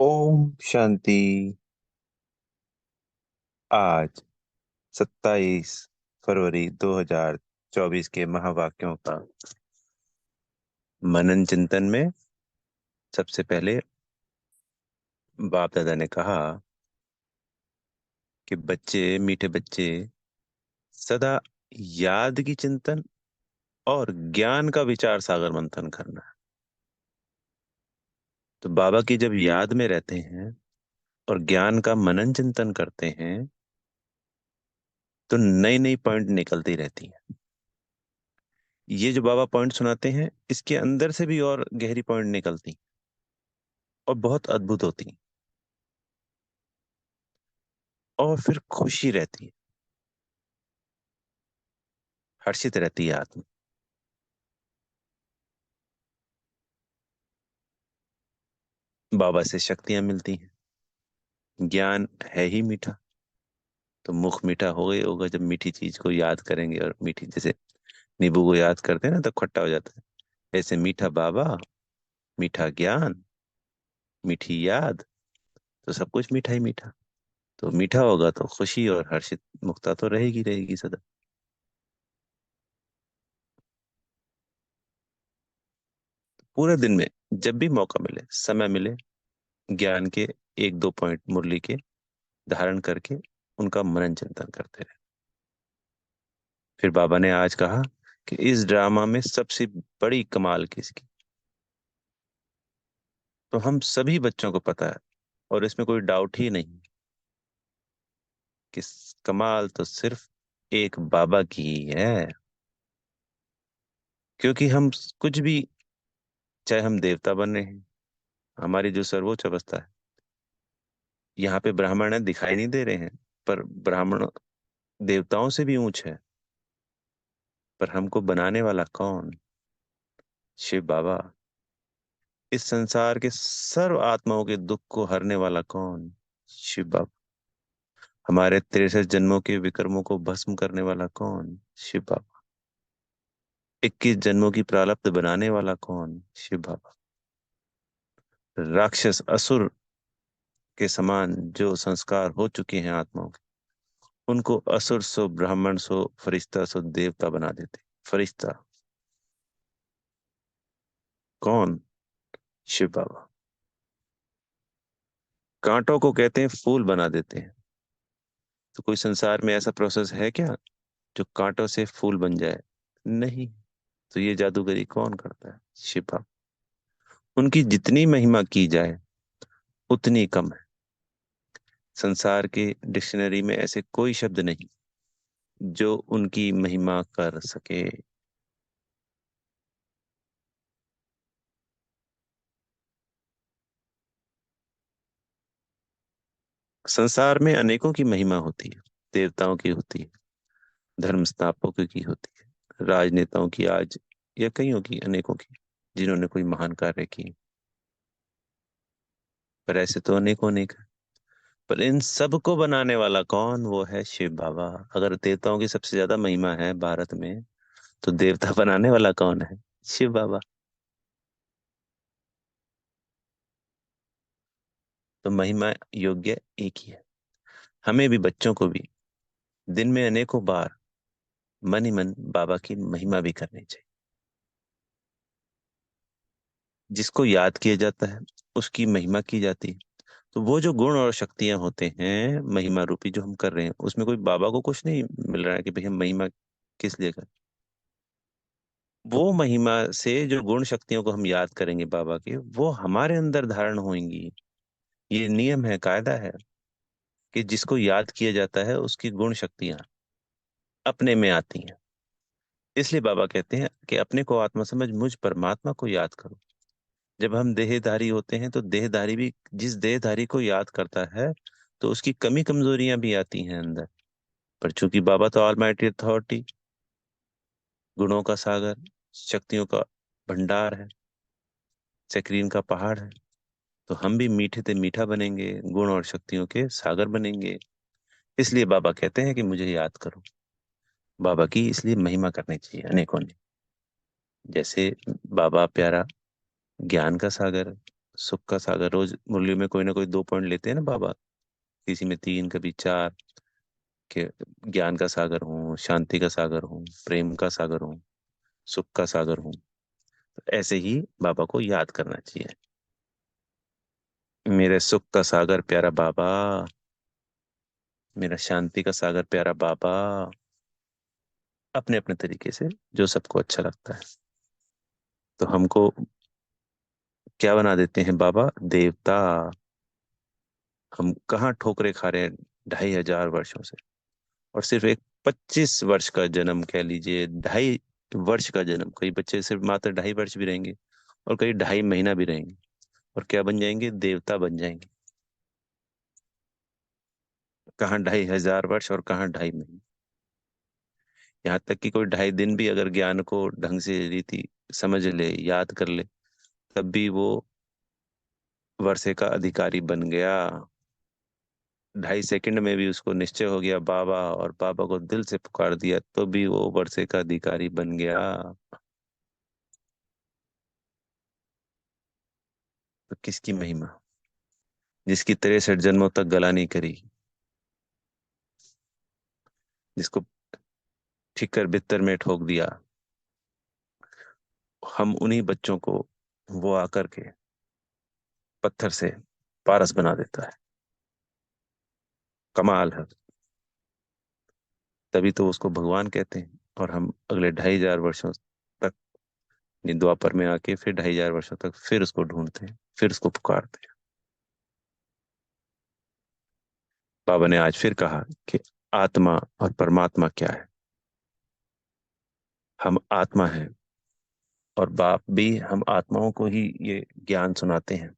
ओम शांति। आज 27 फरवरी 2024 के महावाक्यों का मनन चिंतन में सबसे पहले बाप दादा ने कहा कि बच्चे, मीठे बच्चे, सदा याद की चिंतन और ज्ञान का विचार सागर मंथन करना है। तो बाबा की जब याद में रहते हैं और ज्ञान का मनन चिंतन करते हैं तो नई नई पॉइंट निकलती रहती हैं। ये जो बाबा पॉइंट सुनाते हैं इसके अंदर से भी और गहरी पॉइंट निकलती और बहुत अद्भुत होती और फिर खुशी रहती है, हर्षित रहती है आत्मा। बाबा से शक्तियां मिलती हैं। ज्ञान है ही मीठा, तो मुख मीठा हो गई होगा जब मीठी चीज को याद करेंगे। और मीठी जैसे नींबू को याद करते हैं ना तब खट्टा हो जाता है, ऐसे मीठा बाबा, मीठा ज्ञान, मीठी याद, तो सब कुछ मीठा ही मीठा। तो मीठा होगा तो खुशी और हर्षित मुक्ता तो रहेगी रहेगी सदा। पूरे दिन में जब भी मौका मिले, समय मिले, ज्ञान के एक दो पॉइंट मुरली के धारण करके उनका मनन चिंतन करते रहे। फिर बाबा ने आज कहा कि इस ड्रामा में सबसे बड़ी कमाल किसकी, तो हम सभी बच्चों को पता है और इसमें कोई डाउट ही नहीं कि कमाल तो सिर्फ एक बाबा की ही है। क्योंकि हम कुछ भी, चाहे हम देवता बने हैं, हमारी जो सर्वोच्च अवस्था है, यहाँ पे ब्राह्मण है दिखाई नहीं दे रहे हैं, पर ब्राह्मण देवताओं से भी ऊंच है। पर हमको बनाने वाला कौन? शिव बाबा। इस संसार के सर्व आत्माओं के दुख को हरने वाला कौन? शिव बाबा। हमारे 63 जन्मों के विकर्मों को भस्म करने वाला कौन? शिव बाबा। 21 जन्मों की प्रारब्ध बनाने वाला कौन? शिव बाबा। राक्षस असुर के समान जो संस्कार हो चुके हैं आत्माओं के, उनको असुर सो ब्राह्मण सो फरिश्ता सो देवता बना देते। फरिश्ता कौन? शिव बाबा। कांटों को कहते हैं फूल बना देते हैं। तो कोई संसार में ऐसा प्रोसेस है क्या जो कांटों से फूल बन जाए? नहीं। तो ये जादूगरी कौन करता है? शिव बाबा। उनकी जितनी महिमा की जाए उतनी कम है। संसार के डिक्शनरी में ऐसे कोई शब्द नहीं जो उनकी महिमा कर सके। संसार में अनेकों की महिमा होती है। देवताओं की होती है, धर्म स्थापकों की होती है, राजनेताओं की आज या कईयों की, अनेकों की, जिन्होंने कोई महान कार्य किए। पर ऐसे तो अनेकों अनेक हैं। पर इन सब को बनाने वाला कौन? वो है शिव बाबा। अगर देवताओं की सबसे ज्यादा महिमा है भारत में, तो देवता बनाने वाला कौन है? शिव बाबा। तो महिमा योग्य एक ही है। हमें भी, बच्चों को भी, दिन में अनेकों बार मन ही मन बाबा की महिमा भी करनी चाहिए। जिसको याद किया जाता है उसकी महिमा की जाती है। तो वो जो गुण और शक्तियां होते हैं महिमा रूपी जो हम कर रहे हैं, उसमें कोई बाबा को कुछ नहीं मिल रहा है कि भाई हम महिमा किस लिए करें। वो महिमा से जो गुण शक्तियों को हम याद करेंगे बाबा के, वो हमारे अंदर धारण होंगी। ये नियम है, कायदा है कि जिसको याद किया जाता है उसकी गुण शक्तियां अपने में आती हैं। इसलिए बाबा कहते हैं कि अपने को आत्मा समझ मुझ परमात्मा को याद करो। जब हम देहधारी होते हैं तो देहधारी भी जिस देहधारी को याद करता है तो उसकी कमी कमजोरियां भी आती हैं अंदर। पर चूंकि बाबा तो ऑलमाइटी अथॉरिटी, गुणों का सागर, शक्तियों का भंडार है, चक्रीन का पहाड़ है, तो हम भी मीठे से मीठा बनेंगे, गुण और शक्तियों के सागर बनेंगे। इसलिए बाबा कहते हैं कि मुझे याद करो। बाबा की इसलिए महिमा करनी चाहिए अनेकों ने। जैसे बाबा प्यारा ज्ञान का सागर है, सुख का सागर, रोज मुरली में कोई ना कोई 2 पॉइंट लेते हैं ना बाबा, किसी में 3, कभी 4, के ज्ञान का सागर हूँ, शांति का सागर हूँ, प्रेम का सागर हूँ, सुख का सागर हूँ। तो ऐसे ही बाबा को याद करना चाहिए। मेरे सुख का सागर प्यारा बाबा, मेरा शांति का सागर प्यारा बाबा, अपने अपने तरीके से जो सबको अच्छा लगता है। तो हमको क्या बना देते हैं बाबा? देवता। हम कहाँ ठोकरे खा रहे हैं 2500 वर्षों से, और सिर्फ एक 25 वर्ष का जन्म कह लीजिए, 2.5 वर्ष का जन्म, कई बच्चे सिर्फ मात्र 2.5 वर्ष भी रहेंगे, और कई 2.5 महीना भी रहेंगे, और क्या बन जाएंगे? देवता बन जाएंगे। कहाँ 2500 वर्ष और कहाँ 2.5 महीने। यहाँ तक कि कोई 2.5 दिन भी अगर ज्ञान को ढंग से रीति समझ ले, याद कर ले, तब भी वो वर्षे का अधिकारी बन गया। 2.5 सेकंड में भी उसको निश्चय हो गया बाबा, और बाबा को दिल से पुकार दिया, तो भी वो वर्षे का अधिकारी बन गया। तो किसकी महिमा? जिसकी 63 जन्मों तक गला नहीं करी, जिसको ठिक्कर बिस्तर में ठोक दिया, हम उन्हीं बच्चों को वो आकर के पत्थर से पारस बना देता है। कमाल है। तभी तो उसको भगवान कहते हैं। और हम अगले 2500 वर्षों तक, यानी द्वापर में आके फिर 2500 वर्षों तक फिर उसको ढूंढते हैं, फिर उसको पुकारते हैं। बाबा ने आज फिर कहा कि आत्मा और परमात्मा क्या है। हम आत्मा हैं, और बाप भी हम आत्माओं को ही ये ज्ञान सुनाते हैं।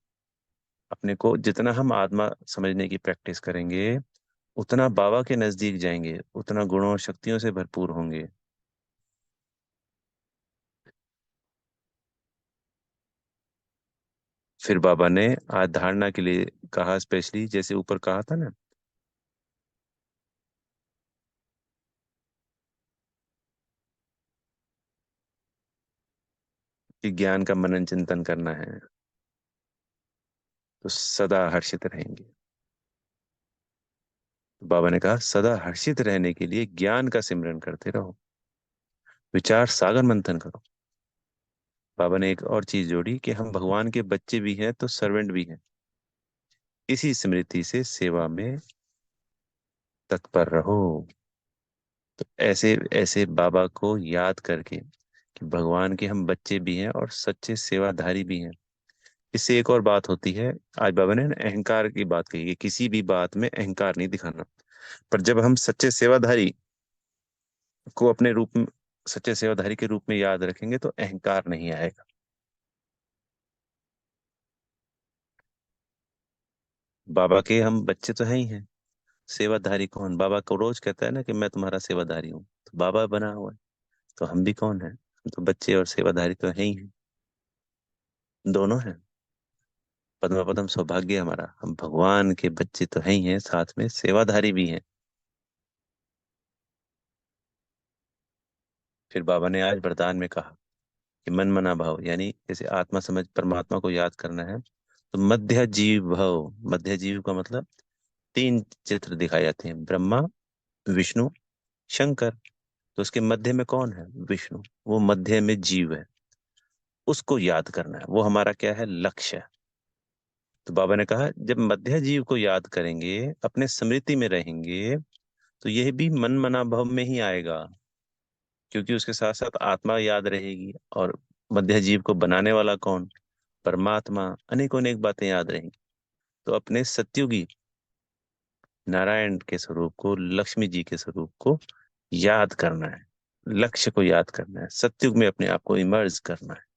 अपने को जितना हम आत्मा समझने की प्रैक्टिस करेंगे, उतना बाबा के नजदीक जाएंगे, उतना गुणों और शक्तियों से भरपूर होंगे। फिर बाबा ने आज धारणा के लिए कहा, स्पेशली जैसे ऊपर कहा था ना, कि ज्ञान का मनन चिंतन करना है, तो सदा हर्षित रहेंगे। तो बाबा ने कहा सदा हर्षित रहने के लिए ज्ञान का सिमरन करते रहो, विचार सागर मंथन करो। बाबा ने एक और चीज जोड़ी कि हम भगवान के बच्चे भी हैं तो सर्वेंट भी हैं। इसी स्मृति से सेवा में तत्पर रहो। तो ऐसे ऐसे बाबा को याद करके कि भगवान के हम बच्चे भी हैं और सच्चे सेवाधारी भी हैं। इससे एक और बात होती है। आज बाबा ने ना अहंकार की बात कही है, किसी भी बात में अहंकार नहीं दिखाना। पर जब हम सच्चे सेवाधारी को अपने रूप में, सच्चे सेवाधारी के रूप में याद रखेंगे, तो अहंकार नहीं आएगा। बाबा के हम बच्चे तो हैं ही हैं। सेवाधारी कौन? बाबा को रोज कहता है ना कि मैं तुम्हारा सेवाधारी हूँ, तो बाबा बना हुआ है। तो हम भी कौन है? हम तो बच्चे और सेवाधारी तो हैं ही हैं, दोनों हैं। पद्मा पदम सौभाग्य है हमारा, हम भगवान के बच्चे तो हैं ही हैं, साथ में सेवाधारी भी हैं। फिर बाबा ने आज वरदान में कहा कि मन मना भाव, यानी जैसे आत्मा समझ परमात्मा को याद करना है, तो मध्य जीव भव। मध्य जीव का मतलब 3 चित्र दिखाए जाते हैं, ब्रह्मा, विष्णु, शंकर। तो उसके मध्य में कौन है? विष्णु। वो मध्य में जीव है, उसको याद करना है, वो हमारा क्या है? लक्ष्य है। तो बाबा ने कहा जब मध्य जीव को याद करेंगे, अपने स्मृति में रहेंगे, तो यह भी मन मना भव में ही आएगा, क्योंकि उसके साथ साथ आत्मा याद रहेगी। और मध्य जीव को बनाने वाला कौन? परमात्मा। अनेकों अनेक बातें याद रहेंगी। तो अपने सत्युगी नारायण के स्वरूप को, लक्ष्मी जी के स्वरूप को याद करना है, लक्ष्य को याद करना है, सत्युग में अपने आप को इमर्ज करना है।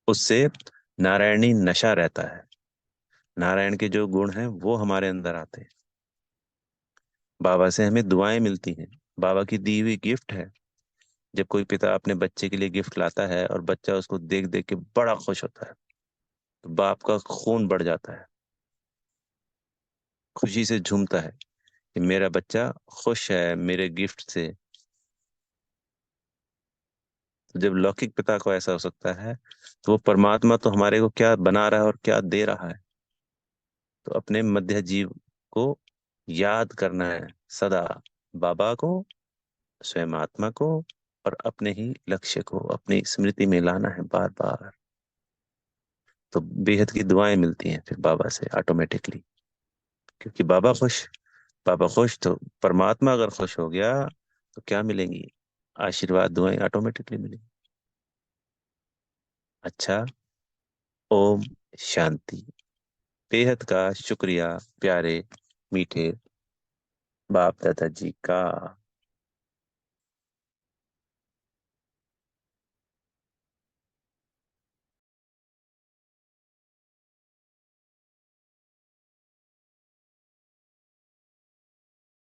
उससे नारायणी नशा रहता है। नारायण के जो गुण हैं वो हमारे अंदर आते हैं। बाबा से हमें दुआएं मिलती हैं, बाबा की दी हुई गिफ्ट है। जब कोई पिता अपने बच्चे के लिए गिफ्ट लाता है और बच्चा उसको देख देख के बड़ा खुश होता है, तो बाप का खून बढ़ जाता है, खुशी से झूमता है कि मेरा बच्चा खुश है मेरे गिफ्ट से। तो जब लौकिक पिता को ऐसा हो सकता है, तो वो परमात्मा तो हमारे को क्या बना रहा है और क्या दे रहा है। तो अपने मध्य जीव को याद करना है सदा, बाबा को, स्वयं आत्मा को, और अपने ही लक्ष्य को अपनी स्मृति में लाना है बार बार। तो बेहद की दुआएं मिलती हैं फिर बाबा से ऑटोमेटिकली, क्योंकि बाबा खुश तो परमात्मा अगर खुश हो गया तो क्या मिलेंगी? आशीर्वाद, दुआएं ऑटोमेटिकली मिलेंगी। अच्छा, ओम शांति। बेहद का शुक्रिया प्यारे मीठे बाप दादा जी का।